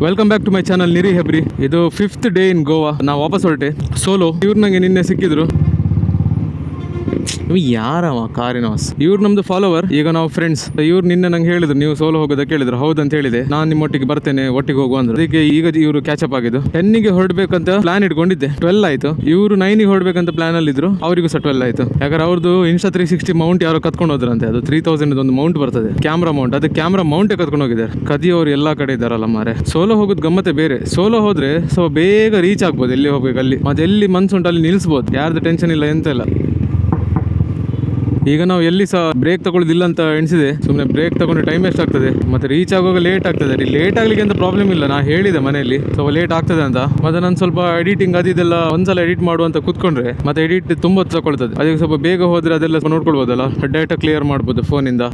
Welcome back to my channel Niri Hebri. ಇದು 5th day in Goa. ನಾವು ವಾಪಸ್ ಹೊರಟೆ ಸೋಲೋ. ಇವ್ರು ನಂಗೆ ನಿನ್ನೆ ಸಿಕ್ಕಿದ್ರು. ಯಾರವ ಕಾರಿನವಾಸ್, ಇವ್ರು ನಮ್ದು ಫಾಲೋವರ್, ಈಗ ನಾವು ಫ್ರೆಂಡ್ಸ್. ಇವ್ರು ನಿನ್ನೆ ನಂಗೆ ಹೇಳಿದ್ರು ನೀವು ಸೋಲೋ ಹೋಗೋದಕ್ಕೆ ಕೇಳಿದ್ರು. ಹೌದಂತ ಹೇಳಿದೆ. ನಾನು ನಿಮ್ಮೊಟ್ಟಿಗೆ ಬರ್ತೇನೆ, ಒಟ್ಟಿಗೆ ಹೋಗುವ ಅಂದ್ರೆ. ಅದಕ್ಕೆ ಈಗ ಇವರು ಕ್ಯಾಚಪ್ ಆಗಿದ್ದು. 10ಗೆ ಹೊರಡ್ಬೇಕಂತ ಪ್ಲಾನ್ ಇಟ್ಕೊಂಡಿದ್ದೆ. 12 ಆಯ್ತು. ಇವರು 9ಗೆ ಹೊರಡ್ಬೇಕಂತ ಪ್ಲಾನ್ ಅಲ್ಲಿ ಇದ್ರು. ಅವರಿಗೂ ಸಹ 12 ಆಯ್ತು. ಯಾಕಂದ್ರೆ ಅವ್ರದ್ದು ಇನ್ಸ್ಟಾ 360 ಮೌಂಟ್ ಯಾರೋ ಕತ್ಕೊಂಡು ಹೋದ್ರಂತೆ. ಅದು 3000 ಒಂದು ಮೌಂಟ್ ಬರ್ತದೆ, ಕ್ಯಾಮ್ರಾ ಮೌಂಟ್. ಅದು ಕ್ಯಾಮ್ರಾ ಮೌಂಟೇ ಕತ್ಕೊಂಡು ಹೋಗಿದ್ದಾರೆ. ಕದಿಯವರು ಎಲ್ಲಾ ಕಡೆ ಇದ್ದಾರಲ್ಲ ಮಾರೆ. ಸೋಲೋ ಹೋಗೋದು ಗಮ್ಮತ್ತೆ ಬೇರೆ. ಸೋಲೋ ಹೋದ್ರೆ ಸ್ವಲ್ಪ ಬೇಗ ರೀಚ್ ಆಗ್ಬೋದು ಎಲ್ಲಿ ಹೋಗ್ಬೇಕು ಅಲ್ಲಿ. ಮತ್ತೆ ಎಲ್ಲಿ ಮನ್ಸುಂಟು ಅಲ್ಲಿ ನಿಲ್ಸ್ಬೋದು. ಯಾರ್ದು ಟೆನ್ಷನ್ ಇಲ್ಲ, ಎಂತ ಇಲ್ಲ. ಈಗ ನಾವು ಎಲ್ಲಿ ಸಹ ಬ್ರೇಕ್ ತಗೊಳ್ಳೋದಿಲ್ಲ ಅಂತ ಎಣಿಸಿದೆ. ಸುಮ್ಮನೆ ಬ್ರೇಕ್ ತಗೊಂಡು ಟೈಮ್ ವೇಸ್ಟ್ ಆಗ್ತದೆ, ಮತ್ತೆ ರೀಚ್ ಆಗುವಾಗ ಲೇಟ್ ಆಗ್ತದೆ. ಲೇಟ್ ಆಗ್ಲಿಕ್ಕೆ ಅಂತ ಪ್ರಾಬ್ಲಮ್ ಇಲ್ಲ, ನಾ ಹೇಳಿದೆ ಮನೆಯಲ್ಲಿ ಸ್ವಲ್ಪ ಲೇಟ್ ಆಗ್ತದೆ ಅಂತ. ಮತ್ತೆ ನಾನು ಸ್ವಲ್ಪ ಎಡಿಟಿಂಗ್ ಅದೆಲ್ಲ ಒಂದ್ಸಲ ಎಡಿಟ್ ಮಾಡುವಂತ ಕೂತ್ಕೊಂಡ್ರೆ ಮತ್ತೆ ಎಡಿಟ್ ತುಂಬಾ ತಗೊಳ್ತದೆ. ಅದಕ್ಕೆ ಸ್ವಲ್ಪ ಬೇಗ ಹೋದ್ರೆ ಅದೆಲ್ಲ ನೋಡ್ಕೊಳ್ಬೋದಲ್ಲ, ಡೇಟಾ ಕ್ಲಿಯರ್ ಮಾಡ್ಬೋದು ಫೋನಿಂದ.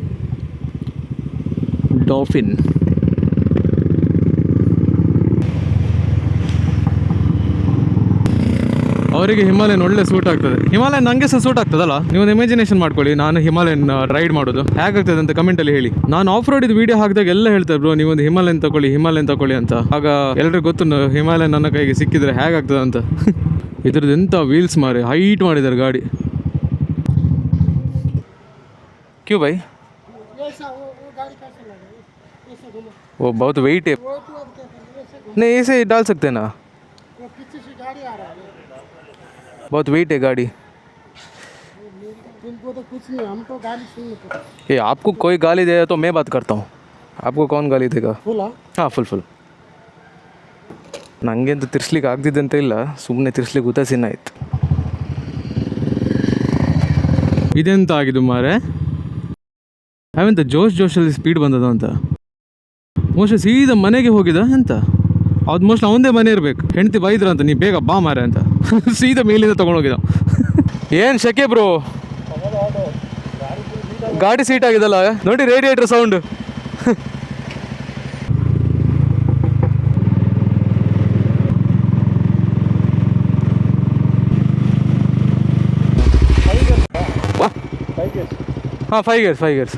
ಡಾಲ್ಫಿನ್ ಅವರಿಗೆ ಹಿಮಾಲಯನ್ ಒಳ್ಳೆ ಸೂಟ್ ಆಗ್ತದೆ. ಹಿಮಾಲಯನ್ ನಂಗೆ ಸಹ ಸೂಟ್ ಆಗ್ತದಲ್ಲ. ನೀವು ಇಮ್ಯಾಜಿನೇಷನ್ ಮಾಡ್ಕೊಳ್ಳಿ, ನಾನು ಹಿಮಾಲಯನ್ ರೈಡ್ ಮಾಡೋದು ಹೇಗಾಗ್ತದೆ ಅಂತ ಕಮೆಂಟ್ ಅಲ್ಲಿ ಹೇಳಿ. ನಾನು ಆಫ್ ರೋಡ್ ವಿಡಿಯೋ ಹಾಕಿದಾಗ ಎಲ್ಲ ಹೇಳ್ತಾರೆ ಬ್ರೋ ನೀವೊಂದು ಹಿಮಾಲಯನ್ ತಗೊಳ್ಳಿ ಅಂತ. ಆಗ ಎಲ್ರಿಗೂ ಗೊತ್ತು ಹಿಮಾಲಯನ್ ನನ್ನ ಕೈಗೆ ಸಿಕ್ಕಿದ್ರೆ ಹೇಗಾಗ್ತದೆ ಅಂತ. ಇದ್ರದ್ದು ಎಂತ ವೀಲ್ಸ್ ಮಾರೆ, ಹೈಟ್ ಮಾಡಿದ್ದಾರೆ ಗಾಡಿ. ಕ್ಯೂ ಬೈ वो बहुत वेट है, नहीं ऐसे डाल सकते ना, बहुत वेट है गाड़ी. तुमको तो कुछ नहीं, हम तो गाली सुन लेते. ये आपको कोई गाली दे तो मैं बात करता हूँ, आपको कौन गाली देगा? ಫುಲ್ ಹಾಂ ಫುಲ್. ನನಗೆಂತೂ ತಿರ್ಸ್ಲಿಕ್ಕೆ ಆಗ್ತಿದ್ದಂತ ಇಲ್ಲ, ಸುಮ್ಮನೆ ತಿರ್ಸ್ಲಿಕ್ಕೆ ಉದಾಸೀನ ಆಯ್ತು. ಇದೆಂತ ಆಗಿದ್ದು ಮಾರೆ, ಅವೆಂತ ಜೋಶಲ್ಲಿ ಸ್ಪೀಡ್ ಬಂದದ ಅಂತ. ಮೋಸ್ಟ್ಲಿ ಸೀದಾ ಮನೆಗೆ ಹೋಗಿದ ಅಂತ. ಅದು ಮೋಸ್ಟ್ಲಿ ಅವಂದೇ ಮನೆ ಇರಬೇಕು. ಹೆಂಡತಿ ಬೈದ್ರ ಅಂತ, ನೀ ಬೇಗ ಬಾ ಮಾರೆ ಅಂತ. ಸೀದಾ ಮೇಲಿಂದ ತೊಗೊಂಡೋಗಿದ. ಏನು ಶಕೆ ಬ್ರೋ, ಗಾಡಿ ಸೀಟ್ ಆಗಿದಲ್ಲ ನೋಡಿ, ರೇಡಿಯೇಟರ್ ಸೌಂಡ್. ಹಾಂ 5 ಇಯರ್ಸ್.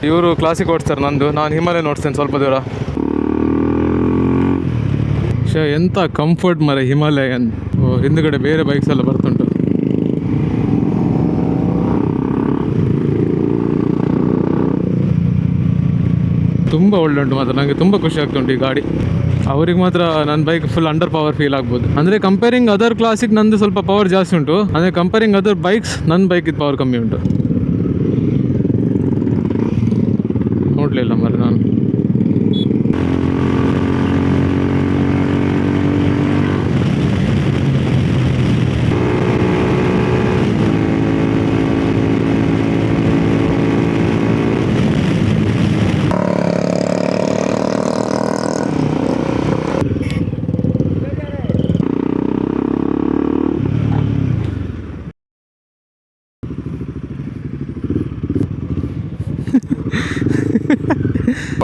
ಇವರು ಕ್ಲಾಸಿಕ್ ಓಡಿಸ್ತಾರೆ, ನಾನು ಹಿಮಾಲಯನ್ ಓಡಿಸ್ತೇನೆ ಸ್ವಲ್ಪ ದೂರ. ಎಂಥ ಕಂಫರ್ಟ್ ಮರೆ ಹಿಮಾಲಯನ್. ಹಿಂದುಗಡೆ ಬೇರೆ ಬೈಕ್ಸ್ ಎಲ್ಲ ಬರ್ತುಂಟು. ತುಂಬ ಒಳ್ಳೆ ಉಂಟು ಮಾತ್ರ. ನನಗೆ ತುಂಬ ಖುಷಿ ಆಗ್ತುಂಟು ಈ ಗಾಡಿ. ಅವ್ರಿಗೆ ಮಾತ್ರ ನನ್ನ bike full under power feel ಆಗ್ಬೋದು. ಅಂದರೆ ಕಂಪೇರಿಂಗ್ ಅದರ್ ಕ್ಲಾಸಿಕ್ ನಂದು ಸ್ವಲ್ಪ ಪವರ್ ಜಾಸ್ತಿ ಉಂಟು. ಅಂದರೆ ಕಂಪೇರಿಂಗ್ ಅದರ್ ಬೈಕ್ಸ್ ನನ್ನ ಬೈಕಿದ್ದು ಪವರ್ ಕಮ್ಮಿ ಉಂಟು. ನೋಡಲಿಲ್ಲ ಮರೆ ನಾನು.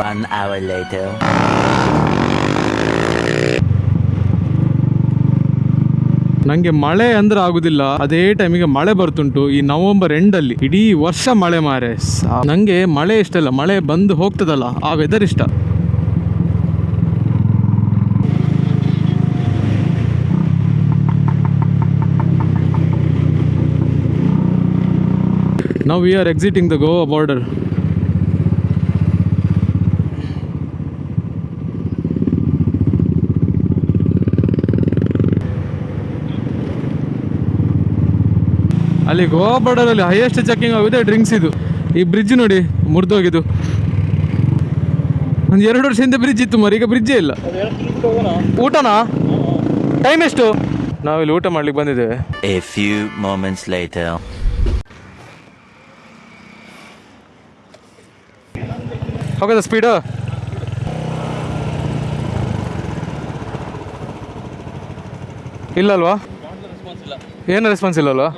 One hour later. ನನಗೆ ಮಳೆ ಅಂದ್ರೆ ಆಗುದಿಲ್ಲ. ಅದೇ ಟೈಮಿಗೆ ಮಳೆ ಬರ್ತುಂಟು. ಈ ನವೆಂಬರ್ ಎಂಡಲ್ಲಿ ಇಡೀ ವರ್ಷ ಮಳೆ ಮಾರೆ. ನನಗೆ ಮಳೆ ಇಷ್ಟ ಇಲ್ಲ, ಮಳೆ ಬಂದು ಹೋಗ್ತದಲ್ಲ ಆ ವೆದರ್ ಇಷ್ಟ. Now we are exiting the Goa border. ಅಲ್ಲಿ ಗೋವಾ ಬಾರ್ಡರಲ್ಲಿ ಹೈಯೆಸ್ಟ್ ಚೆಕಿಂಗ್ ಆಗಿದೆ ಡ್ರಿಂಕ್ಸ್ ಇದು. ಈ ಬ್ರಿಡ್ಜ್ ನೋಡಿ ಮುರಿದೋಗಿದ್ದು. ಒಂದು 2 ವರ್ಷ ಹಿಂದೆ ಬ್ರಿಡ್ಜ್ ಇತ್ತು ಮರಿ, ಈಗ ಬ್ರಿಡ್ಜೇ ಇಲ್ಲ. ಊಟನಾ? ಟೈಮ್ ಎಷ್ಟು? ನಾವಿಲ್ಲಿ ಊಟ ಮಾಡ್ಲಿಕ್ಕೆ ಬಂದಿದ್ದೇವೆ. A few moments later. ಹೋಗೋದ ಸ್ಪೀಡು? ಇಲ್ಲಲ್ವಾ? ಏನು ರೆಸ್ಪಾನ್ಸ್ ಇಲ್ಲಲ್ವಾ?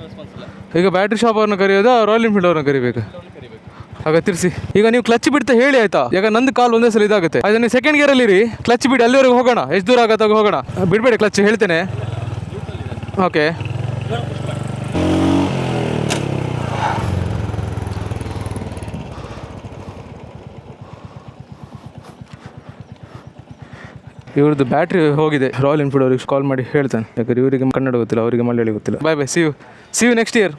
ಈಗ ಬ್ಯಾಟ್ರಿ ಶಾಪ್ ಅವ್ರನ್ನ ಕರೆಯೋದಾ ರಾಯಲ್ ಎನ್ಫೀಲ್ಡ್ ಅವ್ರನ್ನ ಕರಿಬೇಕು? ಆಗ ತಿರ್ಸಿ. ಈಗ ನೀವು ಕ್ಲಚ್ ಬಿಡ್ತಾ ಹೇಳಿ ಆಯ್ತಾ? ಈಗ ನಂದು ಕಾಲ್ ಒಂದೇ ಸಲ ಇದಾಗುತ್ತೆ. ಆಯ್ತಾ, ನೀವು ಸೆಕೆಂಡ್ ಗೇರಲ್ಲಿ ಇರಿ, ಕ್ಲಚ್ ಬಿಡಿ, ಅಲ್ಲಿವರೆಗೆ ಹೋಗೋಣ. ಎಷ್ಟು ದೂರ ಆಗತ್ತಾಗ ಹೋಗೋಣ. ಬಿಡಬೇಡಿ ಕ್ಲಚ್, ಹೇಳ್ತೇನೆ. ಓಕೆ. ಇವ್ರದ್ದು ಬ್ಯಾಟ್ರಿ ಹೋಗಿದೆ. ರಾಯಲ್ ಎನ್ಫೀಲ್ಡ್ ಅವ್ರಿಗೆ ಕಾಲ್ ಮಾಡಿ ಹೇಳ್ತಾನೆ, ಯಾಕಂದ್ರೆ ಇವರಿಗೆ ಕನ್ನಡ ಗೊತ್ತಿಲ್ಲ, ಅವರಿಗೆ ಮಲಯಾಳಿ ಗೊತ್ತಿಲ್ಲ. Bye bye, see you next year.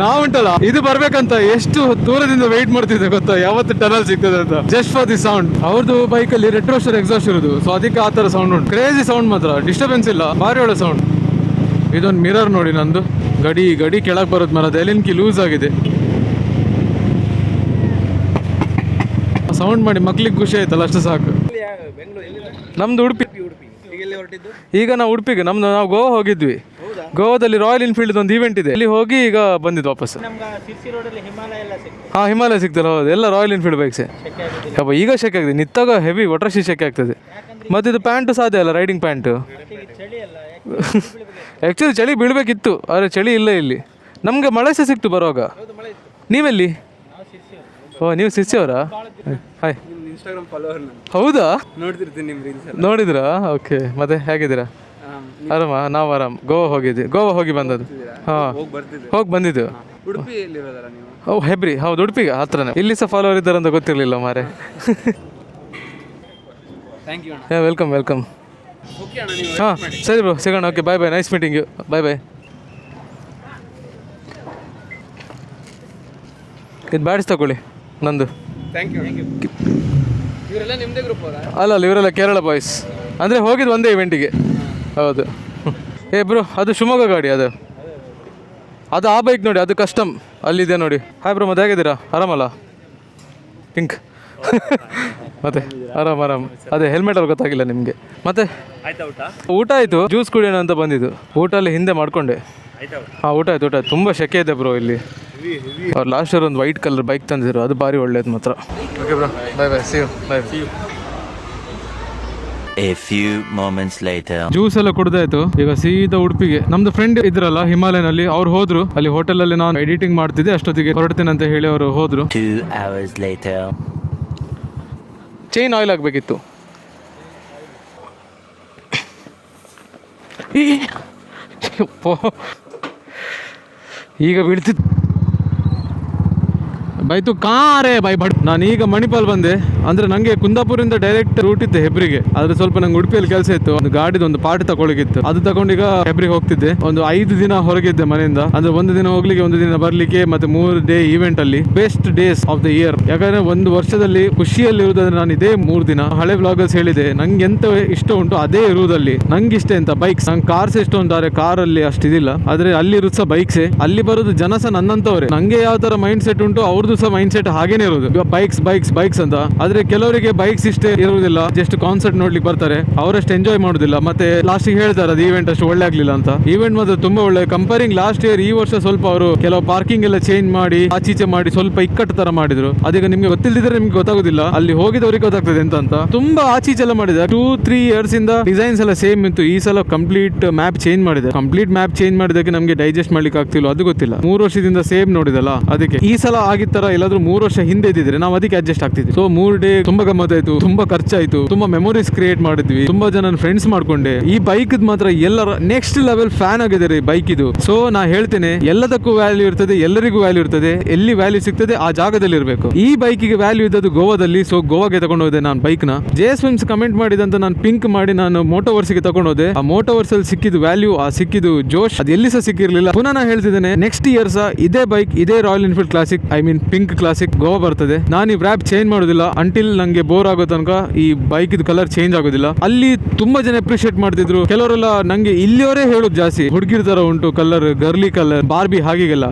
ನಾವುಂಟಲ್ಲ ಇದು ಬರ್ಬೇಕಂತ ಎಷ್ಟು ದೂರದಿಂದ ವೆಯ್ಟ್ ಮಾಡ್ತಿದ್ದೆ ಗೊತ್ತಾ, ಯಾವತ್ತು ಟನಲ್ ಸಿಗ್ತದೆ ಅಂತ, ಜಸ್ಟ್ ಫಾರ್ ದಿ ಸೌಂಡ್. ಅವ್ರದ್ದು ಬೈಕಲ್ಲಿ ರೆಟ್ರೋಸ್ಟರ್ ಎಕ್ಸಾಸ್ಟ್ ಇರೋದು, ಸೊ ಅದಕ್ಕೆ ಆ ಥರ ಸೌಂಡ್ ಉಂಟು. ಕ್ರೇಜಿ ಸೌಂಡ್ ಮಾತ್ರ, ಡಿಸ್ಟರ್ಬೆನ್ಸ್ ಇಲ್ಲ, ಭಾರಿ ಒಳ್ಳೆ ಸೌಂಡ್. ಇದೊಂದು ಮಿರರ್ ನೋಡಿ ನಂದು, ಗಡಿ ಕೆಳಗೆ ಬರೋದು ಮರದ ಎಲಿನ್ಕಿ ಲೂಸ್ ಆಗಿದೆ. ಸೌಂಡ್ ಮಾಡಿ ಮಕ್ಳಿಗೆ ಖುಷಿ ಆಯ್ತಲ್ಲ, ಅಷ್ಟು ಸಾಕು. ನಮ್ದು ಉಡುಪಿ. ಈಗ ನಾವು ಉಡುಪಿಗೆ ನಾವು ಗೋವಾ ಹೋಗಿದ್ವಿ. ಗೋವಾದಲ್ಲಿ ರಾಯಲ್ ಎನ್ಫೀಲ್ಡ್ ಒಂದು ಈವೆಂಟ್ ಇದೆ, ಅಲ್ಲಿ ಹೋಗಿ ಈಗ ಬಂದಿದ್ದು ವಾಪಸ್. ಹಾಂ, ಹಿಮಾಲಯ ಸಿಗ್ತಲ್ಲ, ಹೌದು, ಎಲ್ಲ ರಾಯಲ್ ಎನ್ಫೀಲ್ಡ್ ಬೈಕ್ಸೇ. ಅಪ್ಪ ಈಗ ಶೆಕೆ ಆಗ್ತದೆ, ನಿತ್ತಾಗ ಹೆವಿ ಒಟ್ರಾಶಿ ಶೆಕೆ ಆಗ್ತದೆ. ಮತ್ತು ಇದು ಪ್ಯಾಂಟು ಸಾಧ್ಯ ಅಲ್ಲ, ರೈಡಿಂಗ್ ಪ್ಯಾಂಟು. ಆ್ಯಕ್ಚುಲಿ ಚಳಿ ಬೀಳಬೇಕಿತ್ತು, ಆದರೆ ಚಳಿ ಇಲ್ಲ ಇಲ್ಲಿ. ನಮಗೆ ಮಳೆ ಸಹ ಸಿಕ್ತು ಬರುವಾಗ. ನೀವೆಲ್ಲಿ? ಓ, ನೀವು ಸಿರ್ಸಿಯವರಾ? Hi, Instagram follower. ಹೌದಾ? ನೋಡ್ತಿರ್ತೀನಿ ನಿಮ್ಮ ರೀಲ್ಸ್. ನೋಡಿದ್ರಾ? ಓಕೆ. ಮತ್ತೆ ಹೇಗಿದ್ದೀರಾ? ಆರಾಮ? ನಾವು ಆರಾಮ್. ಗೋವಾ ಹೋಗಿದ್ವಿ, ಗೋವಾ ಹೋಗಿ ಬಂದದ್ದು. ಹಾಂ, ಹೋಗಿ ಬಂದಿದ್ದು. ಉಡುಪಿಯಲ್ಲಿರೋದಲ್ಲ ನೀವು? ಓ, ಹೆಬ್ರಿ. ಹೌದು, ಉಡುಪಿಗೆ ಹತ್ರನೇ. ಇಲ್ಲಿ ಸಹ ಫಾಲೋವರ್ ಇದ್ದಾರೆ ಅಂತ ಗೊತ್ತಿರಲಿಲ್ಲ ಮಾರೆ. Thank you. ವೆಲ್ಕಮ್. ಹಾಂ, ಸರಿ ಬ್ರೋ, ಸಿಗೋಣ. Okay, bye bye, nice meeting you. Bye bye. ಇದು ಬ್ಯಾಡ್ಸ್ ತಗೊಳ್ಳಿ ನಂದು. Thank you. ಇವರೆಲ್ಲ ನಿಮ್ಮದೇ ಗ್ರೂಪ್ ಅವರಾ? ಅಲ್ಲ, ಇವರೆಲ್ಲ ಕೇರಳ ಬಾಯ್ಸ್. ಅಂದರೆ ಹೋಗಿದ್ದು ಒಂದೇ ಇವೆಂಟಿಗೆ. ಹೌದು. ಏ ಬ್ರೋ, ಅದು ಶಿವಮೊಗ್ಗ ಗಾಡಿ, ಅದು ಆ ಬೈಕ್ ನೋಡಿ, ಅದು ಕಸ್ಟಮ್ ಅಲ್ಲಿದೆ ನೋಡಿ. ಹಾಯ್ ಬ್ರೋ, ಮತ್ತೆ ಹೇಗಿದ್ದೀರಾ? ಆರಾಮಲ್ಲ? ಪಿಂಕ್. ಮತ್ತೆ ಆರಾಮ್. ಅದೇ ಹೆಲ್ಮೆಟ್ ಅಲ್ಲಿ ಗೊತ್ತಾಗಿಲ್ಲ ನಿಮಗೆ. ಮತ್ತೆ ಊಟ ಆಯಿತು, ಜ್ಯೂಸ್ ಕುಡಿಯೋಣ ಅಂತ ಬಂದಿದ್ದು. ಊಟ ಅಲ್ಲಿ ಹಿಂದೆ ಮಾಡ್ಕೊಂಡೆ. ಹಾಂ, ಊಟ ಆಯ್ತು. ತುಂಬ ಶೆಕೆ ಇದೆ ಬ್ರೋ ಇಲ್ಲಿ. ಅವ್ರು ಲಾಸ್ಟ್ ಇಯರ್ ಒಂದು ವೈಟ್ ಕಲರ್ ಬೈಕ್ ತಂದಿದ್ರು, ಅದು ಭಾರಿ ಒಳ್ಳೇದು ಮಾತ್ರ. Okay bro, bye bye, see you. A few moments later. Juice ಎಲ್ಲ ಕುಡ್ದಾಯ್ತು, ಈಗ ಸೀದಾ ಉಡುಪಿಗೆ. ನಮ್ದು ಫ್ರೆಂಡ್ ಇದ್ರಲ್ಲ ಹಿಮಾಲಯನಲ್ಲಿ, ಅವ್ರು ಹೋದ್ರು. ಅಲ್ಲಿ ಹೋಟೆಲ್ ಅಲ್ಲಿ ನಾನು ಎಡಿಟಿಂಗ್ ಮಾಡ್ತಿದ್ದೆ, ಅಷ್ಟೊತ್ತಿಗೆ ಹೊರಡ್ತೇನೆ ಅಂತ ಹೇಳಿ ಅವರು ಹೋದ್ರು. 2 hours later. ಚೈನ್ ಆಯಿಲ್ ಆಗಬೇಕಿತ್ತು. ಈಗ ಬೀಳ್ತಿತ್ತು. ಬೈತು ಕಾರೇ ಬೈ ಬಟ್. ನಾನು ಈಗ ಮಣಿಪಾಲ್ ಬಂದೆ. ಅಂದ್ರೆ ನಂಗೆ ಕುಂದಾಪುರಿಂದ ಡೈರೆಕ್ಟ್ ರೂಟ್ ಇತ್ತು ಹೆಬ್ರಿಗೆ, ಆದ್ರೆ ಸ್ವಲ್ಪ ನಂಗೆ ಉಡುಪಿಯಲ್ಲಿ ಕೆಲಸ ಇತ್ತು. ಒಂದು ಗಾಡಿದ ಒಂದು ಪಾರ್ಟ್ ತಗೊಳ್ಳಿಕ್ಕಿತ್ತು, ಅದು ತಗೊಂಡೀಗ ಹೆಬ್ರಿಗೆ ಹೋಗ್ತಿದ್ದೆ. ಒಂದು 5 ದಿನ ಹೊರಗಿದ್ದೆ ಮನೆಯಿಂದ. ಅಂದ್ರೆ 1 ದಿನ ಹೋಗ್ಲಿಕ್ಕೆ, 1 ದಿನ ಬರ್ಲಿಕ್ಕೆ, ಮತ್ತೆ 3 ಡೇ ಈವೆಂಟ್ ಅಲ್ಲಿ. Best days of the year. ಯಾಕಂದ್ರೆ ಒಂದು ವರ್ಷದಲ್ಲಿ ಖುಷಿಯಲ್ಲಿ ಇರುವುದಂದ್ರೆ ನಾನು ಇದೇ 3 ದಿನ. ಹಳೆ ವ್ಲಾಗರ್ಸ್ ಹೇಳಿದೆ, ನಂಗೆ ಎಂತ ಇಷ್ಟ ಉಂಟು ಅದೇ ಇರುವುದಲ್ಲಿ. ನಂಗೆ ಇಷ್ಟ ಎಂತ ಬೈಕ್ಸ್. ನಂಗೆ ಕಾರ್ಸ್ ಇಷ್ಟ ಉಂಟಾರೆ ಕಾರಲ್ಲಿ ಅಷ್ಟಿದಿಲ್ಲ, ಆದ್ರೆ ಅಲ್ಲಿ ಇರುತ್ತ ಬೈಕ್ಸೇ. ಅಲ್ಲಿ ಬರೋದು ಜನ ಸಹ ನನ್ನಂತವ್ರೆ. ನಂಗೆ ಯಾವ ತರ ಮೈಂಡ್ ಸೆಟ್ ಉಂಟು ಅವ್ರದ್ದು ಸಹ ಮೈಂಡ್ ಸೆಟ್ ಹಾಗೇನೆ ಇರೋದು. ಬೈಕ್ಸ್ ಅಂತ. ಆದ್ರೆ ಕೆಲವರಿಗೆ ಬೈಕ್ಸ್ ಇಷ್ಟೇ ಇರುವುದಿಲ್ಲ, ಜಸ್ಟ್ ಕಾನ್ಸರ್ಟ್ ನೋಡ್ಲಿಕ್ಕೆ ಬರ್ತಾರೆ, ಅವರಷ್ಟು ಎಂಜಾಯ್ ಮಾಡುದಿಲ್ಲ. ಮತ್ತೆ ಲಾಸ್ಟ್ ಹೇಳ್ತಾರೆ ಅದು ಈವೆಂಟ್ ಅಷ್ಟು ಒಳ್ಳೆ ಆಗ್ಲಿಲ್ಲ ಅಂತ. ಈವೆಂಟ್ ಮಾತ್ರ ತುಂಬಾ ಒಳ್ಳೆ. ಕಂಪೇರಿಂಗ್ ಲಾಸ್ಟ್ ಇಯರ್, ಈ ವರ್ಷ ಸ್ವಲ್ಪ ಅವರು ಕೆಲವು ಪಾರ್ಕಿಂಗ್ ಎಲ್ಲ ಚೇಂಜ್ ಮಾಡಿ, ಆಚೀಚೆ ಮಾಡಿ, ಸ್ವಲ್ಪ ಇಕ್ಕಟ್ಟು ತರ ಮಾಡಿದ್ರು. ಅದೀಗ ನಿಮ್ಗೆ ಗೊತ್ತಿಲ್ಲದಿದ್ರೆ ನಿಮ್ಗೆ ಗೊತ್ತಾಗುದಿಲ್ಲ, ಅಲ್ಲಿ ಹೋಗಿದವ್ರಿಗೆ ಗೊತ್ತಾಗ್ತದೆ ಅಂತ. ತುಂಬಾ ಆಚೀಚೆ ಎಲ್ಲ ಮಾಡಿದ್ದಾರೆ. 2-3 years ಇಂದ ಡಿಸೈನ್ಸ್ ಎಲ್ಲ ಸೇಮ್ ಇತ್ತು. ಈ ಸಲ ಕಂಪ್ಲೀಟ್ ಮ್ಯಾಪ್ ಚೇಂಜ್ ಮಾಡಿದೆ. ಕಂಪ್ಲೀಟ್ ಮ್ಯಾಪ್ ಚೇಂಜ್ ಮಾಡಿದಕ್ಕೆ ನಮ್ಗೆ ಡೈಜೆಸ್ಟ್ ಮಾಡ್ಲಿಕ್ಕೆ ಆಗ್ತಿಲ್ಲ, ಅದು ಗೊತ್ತಿಲ್ಲ. 3 ವರ್ಷದಿಂದ ಸೇಮ್ ನೋಡಿದಲ್ಲ, ಅದಕ್ಕೆ ಈ ಸಲ ಆಗಿದ್ ತರ ಎಲ್ಲಾದ್ರೂ 3 ವರ್ಷ ಹಿಂದೆ ಇದ್ದಿದ್ರೆ ನಾವು ಅದಕ್ಕೆ ಅಡ್ಜಸ್ಟ್ ಆಗ್ತಿದ್ವಿ. ಸೊ 3 ಡೇ ತುಂಬಾ ಗಮ್ಮತ್ತಾಯ್ತು, ತುಂಬಾ ಖರ್ಚಾಯ್ತು, ತುಂಬಾ ಮೆಮೊರೀಸ್ ಕ್ರಿಯೇಟ್ ಮಾಡಿದ್ವಿ, ತುಂಬಾ ಜನ ಫ್ರೆಂಡ್ಸ್ ಮಾಡ್ಕೊಂಡೆ. ಈ ಬೈಕ್ ಮಾತ್ರ ಎಲ್ಲರ ನೆಕ್ಸ್ಟ್ ಲೆವೆಲ್ ಫ್ಯಾನ್ ಆಗಿದೆ ರೀ ಬೈಕ್ ಇದು. ಸೊ ನಾ ಹೇಳ್ತೇನೆ, ಎಲ್ಲದಕ್ಕೂ ವ್ಯಾಲ್ಯೂ ಇರ್ತದೆ, ಎಲ್ಲರಿಗೂ ವ್ಯಾಲ್ಯೂ ಇರ್ತದೆ. ಎಲ್ಲಿ ವ್ಯಾಲ್ಯೂ ಸಿಗ್ತದೆ ಆ ಜಾಗದಲ್ಲಿ ಇರಬೇಕು. ಈ ಬೈಕಿಗೆ ವ್ಯಾಲ್ಯೂ ಇದ್ದದ್ದು ಗೋವಾದಲ್ಲಿ. ಸೊ ಗೋವಾಗೆ ತಗೊಂಡು ಹೋದೆ ನಾನು ಬೈಕ್ ನ. ಜೇಸ್ ಫಿಲ್ಮ್ಸ್ ಕಮೆಂಟ್ ಮಾಡಿದಂತ ನಾನು ಪಿಂಕ್ ಮಾಡಿ ನಾನು ಮೋಟೋವರ್ಸ್ಗೆ ತಗೊಂಡು ಹೋದೆ. ಆ ಮೋಟೋವರ್ಸ್ ಅಲ್ಲಿ ಸಿಕ್ಕಿದ್ದು ವ್ಯಾಲ್ಯೂ, ಆ ಸಿಕ್ಕಿದ್ದು ಜೋಶ್, ಅದು ಎಲ್ಲಿ ಸಹ ಸಿಕ್ಕಿರ್ಲಿಲ್ಲ. ಪುನಃ ನಾ ಹೇಳ್ತಿದ್ದೇನೆ, ನೆಕ್ಸ್ಟ್ ಇಯರ್ ಸಹ ಇದೇ ಬೈಕ್, ಇದೇ royal Enfield classic, I mean pink classic Goa ಬರ್ತದೆ. ನಾನು ಈ ವ್ರಾಪ್ ಚೇಂಜ್ ಮಾಡೋದಿಲ್ಲ ಅಂಟಿಲ್ ನಂಗೆ ಬೋರ್ ಆಗೋ ತನಕ. ಈ ಬೈಕ್ ಇದು ಕಲರ್ ಚೇಂಜ್ ಆಗೋದಿಲ್ಲ. ಅಲ್ಲಿ ತುಂಬಾ ಜನ ಅಪ್ರಿಶಿಯೇಟ್ ಮಾಡ್ತಿದ್ರು. ಕೆಲವರೆಲ್ಲ ನಂಗೆ ಇಲ್ಲಿಯವರೇ ಹೇಳೋದು ಜಾಸ್ತಿ, ಹುಡುಗಿರ್ ತರ ಉಂಟು ಕಲರ್, ಗರ್ಲಿ ಕಲರ್, ಬಾರ್ಬಿ ಹಾಗೆಲ್ಲ.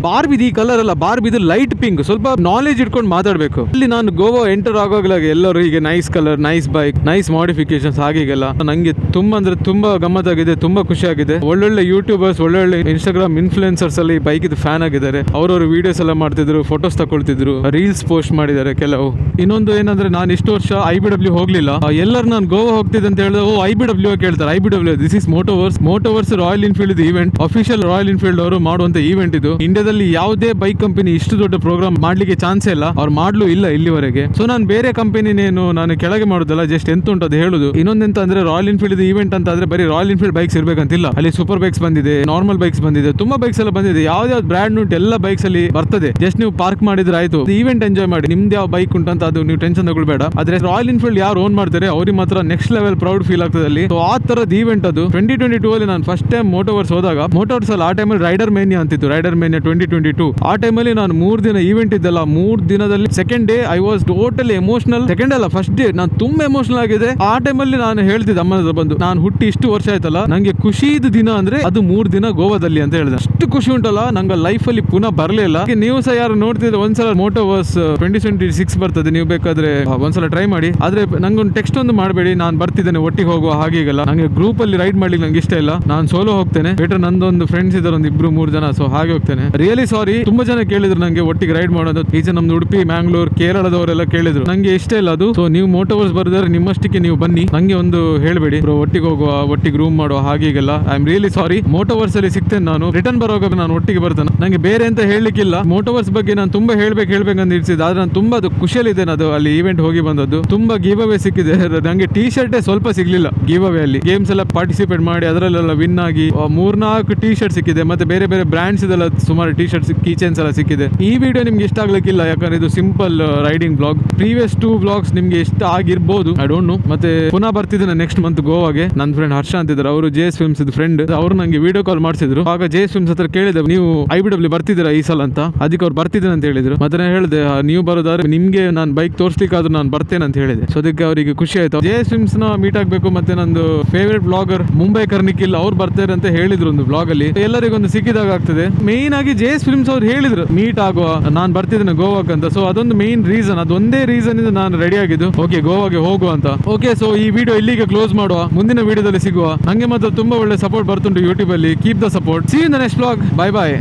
ಬಾರ್ಬಿದು ಈ ಕಲರ್ ಅಲ್ಲ, ಬಾರ್ಬಿದು ಲೈಟ್ ಪಿಂಕ್. ಸ್ವಲ್ಪ ನಾಲೆಜ್ ಇಟ್ಕೊಂಡು ಮಾತಾಡ್ಬೇಕು. ಇಲ್ಲಿ ನಾನು ಗೋವಾ ಎಂಟರ್ ಆಗೋಗ್ಲಾಗ ಎಲ್ಲರೂ ಈಗ nice colour, nice bike, nice modifications ಹಾಗೆಲ್ಲ ನಂಗೆ ತುಂಬಾ ಅಂದ್ರೆ ತುಂಬಾ ಗಮ್ಮತ್ತಾಗಿದೆ, ತುಂಬಾ ಖುಷಿ ಆಗಿದೆ. ಒಳ್ಳೊಳ್ಳೆ ಯೂಟ್ಯೂಬರ್ಸ್, ಒಳ್ಳೊಳ್ಳೆ ಇನ್ಸ್ಟಾಗ್ರಾಮ್ ಇನ್ಫ್ಲುಯೆನ್ಸರ್ಸ್ ಅಲ್ಲಿ ಬೈಕ್ ಇದು ಫ್ಯಾನ್ ಆಗಿದ್ದಾರೆ. ಅವ್ರವ್ರ ವಿಡಿಯೋಸ್ ಎಲ್ಲ ಮಾಡ್ತಿದ್ರು, ಫೋಟೋಸ್ ತಗೊಳ್ತಿದ್ರು, ರೀಲ್ಸ್ ಪೋಸ್ಟ್ ಮಾಡಿದ್ದಾರೆ ಕೆಲವು. ಇನ್ನೊಂದು ಏನಂದ್ರೆ ನಾನು ಇಷ್ಟು ವರ್ಷ IBW ಹೋಗ್ಲಿಲ್ಲ. ಎಲ್ಲರೂ ನಾನು ಗೋವಾ ಹೋಗ್ತಿದ್ದೆ ಅಂತ ಹೇಳಿದ್ರೆ IBW ಕೇಳ್ತಾರೆ. IBW this is Motoverse Royal Enfield event, official Royal Enfield ಅವರು ಮಾಡುವಂತ ಈವೆಂಟ್ ಇದು. ಇಂಡಿಯಾದಲ್ಲಿ ಯಾವುದೇ ಬೈಕ್ ಕಂಪನಿ ಇಷ್ಟು ದೊಡ್ಡ ಪ್ರೋಗ್ರಾಮ್ ಮಾಡ್ಲಿಕ್ಕೆ ಚಾನ್ಸ್ ಇಲ್ಲ, ಅವ್ರು ಮಾಡ್ಲೂ ಇಲ್ಲ ಇಲ್ಲಿವರೆಗೆ. ಸೊ ನಾನು ಬೇರೆ ಕಂಪನಿನೇನು ನಾನು ಕೆಳಗೆ ಮಾಡೋದಲ್ಲ, ಜಸ್ಟ್ ಎಂತ ಉಂಟು ಅದು ಹೇಳುದು. ಇನ್ನೊಂದೆಂತ ಅಂದ್ರೆ ರಾಯಲ್ ಎನ್ಫೀಲ್ಡ್ ಈವೆಂಟ್ ಅಂತ ಆದ್ರೆ ಬರೀ ರಾಯಲ್ ಎನ್ಫೀಲ್ಡ್ ಬೈಕ್ಸ್ ಇರ್ಬೇಕಂತಿಲ್ಲ. ಅಲ್ಲಿ ಸೂಪರ್ ಬೈಕ್ಸ್ ಬಂದಿದೆ, ನಾರ್ಮಲ್ ಬೈಕ್ಸ್ ಬಂದಿದೆ, ತುಂಬಾ ಬೈಕ್ಸ್ ಎಲ್ಲ ಬಂದಿದೆ. ಯಾವ್ದಾವ್ದು ಬ್ರ್ಯಾಂಡ್ ಉಂಟು ಎಲ್ಲ ಬೈಕ್ಸ್ ಅಲ್ಲಿ ಬರ್ತದೆ. ಜಸ್ಟ್ ನೀವು ಪಾರ್ಕ್ ಮಾಡಿದ್ರೆ ಆಯ್ತು, ಈವೆಂಟ್ ಎಂಜಾಯ್ ಮಾಡಿ. ನಿಮ್ದು ಯಾವ ಬೈಕ್ ಉಂಟಂತ ಅದು ನೀವು ಟೆನ್ಷನ್ ತಗೊಳ್ಬೇಡ. ಆದ್ರೆ ರಾಯಲ್ ಎನ್ಫೀಲ್ಡ್ ಯಾರು ಓನ್ ಮಾಡ್ತಾರೆ ಅವ್ರಿಗೆ ಮಾತ್ರ ನೆಕ್ಸ್ಟ್ ಲೆವೆಲ್ ಪ್ರೌಡ್ ಫೀಲ್ ಆಗ್ತದೆ ಅಲ್ಲಿ. ಸೊ ಆ ತರದ ಈವೆಂಟ್ ಅದು. 2022 ಅಲ್ಲಿ ನಾನು ಫಸ್ಟ್ ಟೈಮ್ ಮೋಟೋವರ್ಸ್ ಹೋದಾಗ, ಮೋಟೋವರ್ಸ್ ಅಲ್ಲಿ ಆ ಟೈಮಲ್ಲಿ ರೈಡರ್ ಮೇನಿಯಾ ಅಂತಿತ್ತು, ರೈಡರ್ ಮೇನಿಯಾ 2022. ಆ ಟೈಮಲ್ಲಿ ನಾನು 3 ದಿನ ಈವೆಂಟ್ ಇದ್ದಲ್ಲ, 3 ದಿನದಲ್ಲಿ second day I was totally emotional. Second ಅಲ್ಲ, ಫಸ್ಟ್ ಡೇ ನಾನು ತುಂಬಾ ಎಮೋಷನಲ್ ಆಗಿದೆ. ಆ ಟೈಮಲ್ಲಿ ನಾನು ಹೇಳ್ತಿದ್ದೆ ಅಮ್ಮನ ಹತ್ರ ಬಂದು, ನಾನು ಹುಟ್ಟಿ ಇಷ್ಟು ವರ್ಷ ಆಯ್ತಲ್ಲ, ನಂಗೆ ಖುಷಿದ ದಿನ ಅಂದ್ರೆ ಅದು 3 ದಿನ ಗೋವಾದಲ್ಲಿ ಅಂತ ಹೇಳಿದೆ. ಅಷ್ಟು ಖುಷಿ ಉಂಟಲ್ಲ, ನಂಗೆ ಲೈಫ್ ಅಲ್ಲಿ ಪುನಃ ಬರಲೇ ಇಲ್ಲ. ನೀವು ಸಹ ಯಾರು ನೋಡ್ತಿದ್ರೆ ಒಂದ್ಸಲ ಮೋಟೋವರ್ಸ್ 2026 ಬರ್ತದೆ, ನೀವು ಬೇಕಾದ್ರೆ ಒಂದ್ಸಲ ಟ್ರೈ ಮಾಡಿ. ಆದ್ರೆ ನಂಗೊಂದು ಟೆಕ್ಸ್ಟ್ ಒಂದು ಮಾಡಬೇಡಿ, ನಾನು ಬರ್ತಿದ್ದೇನೆ ಒಟ್ಟಿಗೆ ಹೋಗುವ ಹಾಗೀಗಲ್ಲ. ನಂಗೆ ಗ್ರೂಪ್ ಅಲ್ಲಿ ರೈಡ್ ಮಾಡ್ಲಿಕ್ಕೆ ನಂಗೆ ಇಷ್ಟ ಇಲ್ಲ, ನಾನು ಸೋಲೋ ಹೋಗ್ತೇನೆ. ಬೇಟರ್ ನಂದೊಂದು ಫ್ರೆಂಡ್ಸ್ ಇದ್ದಾರೆ, ಒಂದು 2-3 ಜನ, ಸೊ ಹಾಗೆ ಹೋಗ್ತೇನೆ. ರಿಯಲಿ ಸಾರಿ, ತುಂಬಾ ಜನ ಕೇಳಿದ್ರು ನಂಗೆ ಒಟ್ಟಿಗೆ ರೈಡ್ ಮಾಡೋದು. ಈಚೆ ನಮ್ದು ಉಡುಪಿ, ಮ್ಯಾಂಗ್ಳೂರ್, ಕೇರಳದವರೆಲ್ಲ ಕೇಳಿದ್ರು. ನಂಗೆ ಇಷ್ಟ ಇಲ್ಲ ಅದು. ಸೊ ನೀವು ಮೋಟೋವರ್ಸ್ ಬರೆದ್ರೆ ನಿಮ್ಮಷ್ಟಕ್ಕೆ ನೀವು ಬನ್ನಿ, ನಂಗೆ ಒಂದು ಹೇಳ್ಬೇಡಿ ಒಟ್ಟಿಗೆ ಹೋಗುವ, ಒಟ್ಟಿಗೆ ರೂಮ್ ಮಾಡುವ ಹಾಗೀಗೆಲ್ಲ. I am really sorry. Motoverse ಅಲ್ಲಿ ಸಿಗ್ತೇನೆ ನಾನು, ರಿಟರ್ನ್ ಬರೋವಾಗ ನಾನು ಒಟ್ಟಿಗೆ ಬರ್ತೇನೆ. ನಂಗೆ ಬೇರೆ ಅಂತ ಹೇಳಲಿಕ್ಕಿಲ್ಲ. ಮೋಟೋವರ್ಸ್ ಬಗ್ಗೆ ನಾನು ತುಂಬಾ ಹೇಳ್ಬೇಕಂತ ಇರ್ಸಿದ್ದೆ, ಆದ್ರೆ ನಾನು ತುಂಬಾ ಖುಷಿಯಲ್ಲಿದ್ದೇನೆ. ಅದು ಅಲ್ಲಿ ಈವೆಂಟ್ ಹೋಗಿ ಬಂದದ್ದು ತುಂಬಾ ಗಿವ್ ಅವೇ ಸಿಕ್ಕಿದೆ. ನಂಗೆ ಟೀ ಶರ್ಟ್ ಸ್ವಲ್ಪ ಸಿಗ್ಲಿಲ್ಲ ಗಿವ್ ಅವೇ ಅಲ್ಲಿ. ಗೇಮ್ಸ್ ಎಲ್ಲ ಪಾರ್ಟಿಸಿಪೇಟ್ ಮಾಡಿ ಅದರಲ್ಲೆಲ್ಲ ವಿನ್ ಆಗಿ 3-4 ಟೀ ಶರ್ಟ್ ಸಿಕ್ಕಿದೆ. ಮತ್ತೆ ಬೇರೆ ಬೇರೆ ಬ್ರ್ಯಾಂಡ್ಸ್ ಇದೆಲ್ಲ ಸುಮಾರು ಟೀ ಶರ್ಟ್ಸ್, ಕೀ ಚೈನ್ಸ್ ಎಲ್ಲ ಸಿಕ್ಕಿದೆ. ಈ ವಿಡಿಯೋ ನಿಮ್ಗೆ ಇಷ್ಟ ಆಗ್ಲಿಕ್ಕಿಲ್ಲ, ಯಾಕಂದ್ರೆ ಇದು simple riding blog. Previous 2 blogs ನಿಮ್ಗೆ ಇಷ್ಟ ಆಗಿರ್ಬೋದು, ಐ ಡೋಂಟ್ ನೋ. ಮತ್ತೆ ಪುನಃ ಬರ್ತಿದ್ದೇನೆ ನೆಕ್ಸ್ಟ್ ಮಂತ್ ಗೋವಾಗೆ. ನನ್ನ ಫ್ರೆಂಡ್ ಹರ್ಷ ಅಂತಿದ್ದಾರೆ, ಅವರು JS ಫಿಲ್ಮ್ಸ್ ಫ್ರೆಂಡ್. ಅವರು ನಂಗೆ ವಿಡಿಯೋ ಕಾಲ್ ಮಾಡಿಸಿದ್ರು. ಆಗ JS ಫಿಲ್ಮ್ಸ್ ಹತ್ರ ಕೇಳಿದೆ, ನೀವು IBW ಬರ್ತಿದ್ದೀರಾ ಈ ಸಲ ಅಂತ. ಅದಕ್ಕೆ ಅವ್ರು ಬರ್ತಿದ್ದೇನೆ ಅಂತ ಹೇಳಿದ್ರು. ಮತ್ತೆ ನಾನು ಹೇಳಿದೆ, ನೀವು ಬರೋದಾದ್ರೆ ನಿಮ್ಗೆ ನಾನು ಬೈಕ್ ತೋರಿಸ್ಲಿಕ್ಕಾದ್ರೂ ನಾನು ಬರ್ತೇನೆ ಅಂತ ಹೇಳಿದೆ. ಸೊ ಅದಕ್ಕೆ ಅವರಿಗೆ ಖುಷಿ ಆಯ್ತು. JS ಫಿಲ್ಮ್ಸ್ ನ ಮೀಟ್ ಆಗ್ಬೇಕು. ಮತ್ತೆ ನಂದು ಫೇವರೇಟ್ ಬ್ಲಾಗರ್ ಮುಂಬೈ ಕರ್ನಿಕಿಲ್ ಅವ್ರು ಬರ್ತಾರೆ ಅಂತ ಹೇಳಿದ್ರು ಒಂದು ಬ್ಲಾಗ್ ಅಲ್ಲಿ. ಎಲ್ಲರಿಗೊಂದು ಸಿಕ್ಕಿದಾಗ ಆಗ್ತದೆ. ಮೇನ್ ಆಗಿ JS ಫಿಲ್ಮ್ಸ್ ಅವ್ರು ಹೇಳಿದ್ರು ಮೀಟ್ ಆಗುವ, ನಾನು ಬರ್ತಿದ್ದೇನೆ ಗೋವಾಕ್ ಅಂತ. ಸೊ ಅದೊಂದು ಮೇನ್ ರೀಸನ್, ಅದೊಂದೇ ರೀಸನ್ ಇಂದ ನಾನು ರೆಡಿ ಆಗಿದ್ದು, ಓಕೆ ಗೋವಾಗೆ ಹೋಗುವ ಅಂತ. ಓಕೆ, ಸೊ ಈ ವಿಡಿಯೋ ಇಲ್ಲಿಗೆ ಕ್ಲೋಸ್ ಮಾಡುವ. ಮುಂದಿನ ವಿಡಿಯೋದಲ್ಲಿ ಸಿಗುವ. ನಂಗೆ ಮಾತ್ರ ತುಂಬಾ ಒಳ್ಳೆ ಸಪೋರ್ಟ್ ಬರ್ತುಂಟು ಯೂಟ್ಯೂಬ್ ಅಲ್ಲಿ. Keep the support. See you in the next blog. Bye bye.